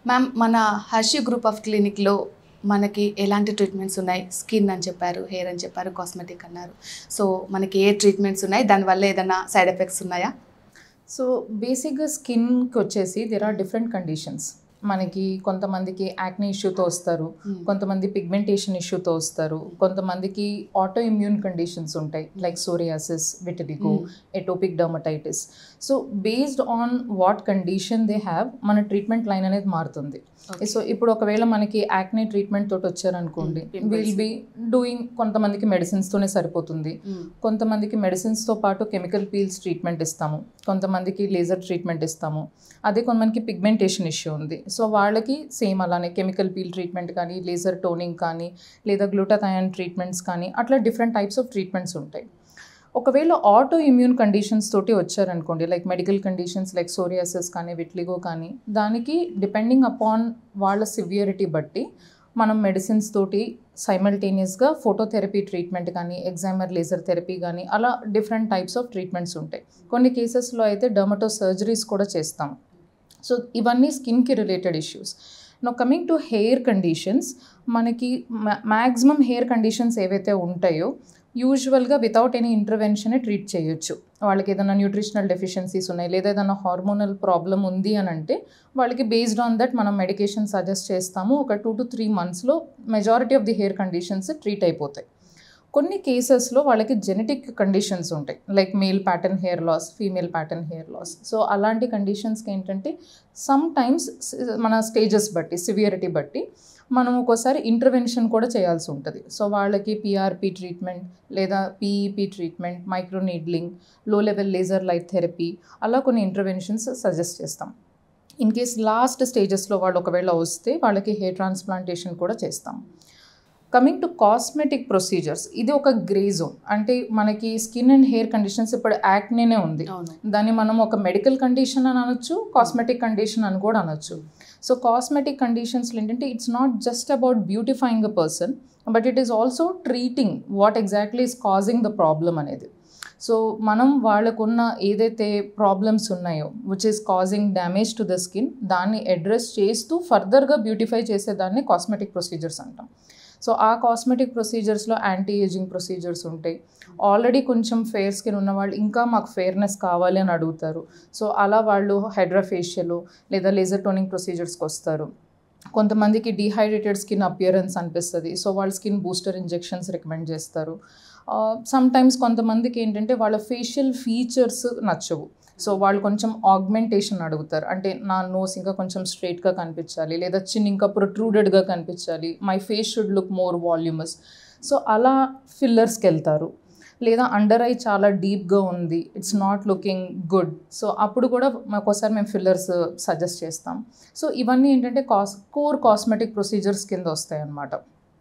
Ma'am, మన Harshi group of క్లినిక్లో మనకి ఎలాంటి ట్రీట్మెంట్స్ ఉన్నాయి? స్కిన్ అని చెప్పారు, హెయిర్ అని చెప్పారు, కాస్మెటిక్ అన్నారు. సో మనకి ఏ ట్రీట్మెంట్స్ ఉన్నాయి? దానివల్ల ఏదైనా సైడ్ ఎఫెక్ట్స్ ఉన్నాయా? సో బేసిక్గా స్కిన్కి వచ్చేసి దేర్ ఆర్ డిఫరెంట్ కండిషన్స్. మనకి కొంతమందికి యాక్నే ఇష్యూతో వస్తారు, కొంతమంది పిగ్మెంటేషన్ ఇష్యూతో వస్తారు, కొంతమందికి ఆటో ఇమ్యూన్ కండిషన్స్ ఉంటాయి like psoriasis, vitiligo, atopic dermatitis. So based on what condition they have మన ట్రీట్మెంట్ లైన్ అనేది మారుతుంది. సో ఇప్పుడు ఒకవేళ మనకి యాక్నే ట్రీట్మెంట్ తోటి వచ్చారనుకోండి, విల్ బి డూయింగ్ కొంతమందికి మెడిసిన్స్తోనే సరిపోతుంది, కొంతమందికి మెడిసిన్స్తో పాటు కెమికల్ పీల్స్ ట్రీట్మెంట్ ఇస్తాము, కొంతమందికి లేజర్ ట్రీట్మెంట్ ఇస్తాము. అదే కొంతమందికి పిగ్మెంటేషన్ ఇష్యూ ఉంది, సో వాళ్ళకి సేమ్ అలానే కెమికల్ పీల్ ట్రీట్మెంట్ కానీ, లేజర్ టోనింగ్ కానీ, లేదా గ్లూటాథయాన్ ట్రీట్మెంట్స్ కానీ, అట్లా డిఫరెంట్ టైప్స్ ఆఫ్ ట్రీట్మెంట్స్ ఉంటాయి. ఒకవేళ ఆటో ఇమ్యూన్ కండిషన్స్ తోటి వచ్చారనుకోండి, like medical conditions like psoriasis కానీ, విట్లిగో కానీ, దానికి డిపెండింగ్ అపాన్ వాళ్ళ సివియరిటీ బట్టి మనం మెడిసిన్స్ తోటి సైమల్టేనియస్గా ఫోటోథెరపీ ట్రీట్మెంట్ కానీ, ఎగ్జామర్ లేజర్ థెరపీ కానీ, అలా డిఫరెంట్ టైప్స్ ఆఫ్ ట్రీట్మెంట్స్ ఉంటాయి. కొన్ని కేసెస్లో అయితే డర్మటో సర్జరీస్ కూడా చేస్తాం. సో ఇవన్నీ స్కిన్కి related issues. No coming to hair conditions, మనకి మ్యాక్సిమం హెయిర్ కండిషన్స్ ఏవైతే ఉంటాయో యూజువల్గా వితౌట్ ఎనీ ఇంటర్వెన్షనే ట్రీట్ చేయొచ్చు. వాళ్ళకి ఏదైనా న్యూట్రిషనల్ డెఫిషియన్సీస్ ఉన్నాయి, లేదా ఏదైనా హార్మోనల్ ప్రాబ్లం ఉంది అని అంటే వాళ్ళకి బేస్డ్ ఆన్ దట్ మనం మెడికేషన్ సజెస్ట్ చేస్తాము. ఒక 2 to 3 monthsలో majority of the hair conditions treat అయిపోతాయి. కొన్ని కేసెస్లో వాళ్ళకి జెనెటిక్ కండిషన్స్ ఉంటాయి, like male pattern hair loss, female pattern hair loss. So అలాంటి కండిషన్స్కి ఏంటంటే సమ్ టైమ్స్ మన స్టేజెస్ బట్టి, సివియరిటీ బట్టి మనం ఒక్కోసారి ఇంటర్వెన్షన్ కూడా చేయాల్సి ఉంటుంది. సో వాళ్ళకి పిఆర్పి ట్రీట్మెంట్, లేదా PEP treatment, micro needling, low level laser light therapy, అలా కొన్ని ఇంటర్వెన్షన్స్ సజెస్ట్ చేస్తాం. ఇన్ కేస్ లాస్ట్ స్టేజెస్లో వాళ్ళు ఒకవేళ వస్తే వాళ్ళకి హెయిర్ ట్రాన్స్ప్లాంటేషన్ కూడా చేస్తాం. కమింగ్ టు కాస్మెటిక్ ప్రొసీజర్స్, ఇది ఒక గ్రే జోన్. అంటే మనకి స్కిన్ అండ్ హెయిర్ కండిషన్స్ ఇప్పుడు యాక్నేనే ఉంది, దాన్ని మనం ఒక మెడికల్ కండిషన్ అని అనొచ్చు, కాస్మెటిక్ కండిషన్ అని కూడా అనొచ్చు. సో కాస్మెటిక్ కండిషన్స్లో ఏంటంటే it's not just about beautifying a person, but it is also treating what exactly is causing the problem అనేది. సో మనం వాళ్ళకున్న ఏదైతే ప్రాబ్లమ్స్ ఉన్నాయో which is causing damage to the skin, దాన్ని అడ్రస్ చేస్తూ ఫర్దర్గా బ్యూటిఫై చేసేదాన్ని కాస్మెటిక్ ప్రొసీజర్స్ అంటాం. సో ఆ కాస్మెటిక్ ప్రొసీజర్స్లో యాంటీ ఏజింగ్ ప్రొసీజర్స్ ఉంటాయి. ఆల్రెడీ కొంచెం ఫెయిర్ స్కిన్ ఉన్నవాళ్ళు ఇంకా మాకు ఫెయిర్నెస్ కావాలి అని అడుగుతారు. సో అలా వాళ్ళు హైడ్రాఫేషియల్ లేదా లేజర్ టోనింగ్ ప్రొసీజర్స్కి వస్తారు. కొంతమందికి డీహైడ్రేటెడ్ స్కిన్ అపియరెన్స్ అనిపిస్తుంది, సో వాళ్ళ స్కిన్ బూస్టర్ ఇంజెక్షన్స్ రికమెండ్ చేస్తారు. సమ్ టైమ్స్ కొంతమందికి ఏంటంటే వాళ్ళ ఫేషియల్ ఫీచర్స్ నచ్చవు, సో వాళ్ళు కొంచెం ఆగ్మెంటేషన్ అడుగుతారు. అంటే నా నోస్ ఇంకా కొంచెం స్ట్రైట్గా కనిపించాలి, లేదా చిన్ ఇంకా ప్రొట్రూడెడ్గా కనిపించాలి, my face should look more voluminous. So అలా ఫిల్లర్స్కి వెళ్తారు. లేదా అండర్ ఐ చాలా డీప్గా ఉంది, it's not looking good, so అప్పుడు కూడా ఒక్కోసారి మేము ఫిల్లర్స్ సజెస్ట్ చేస్తాం. సో ఇవన్నీ ఏంటంటే కోర్ కాస్మెటిక్ ప్రొసీజర్స్ కింద వస్తాయి అన్నమాట.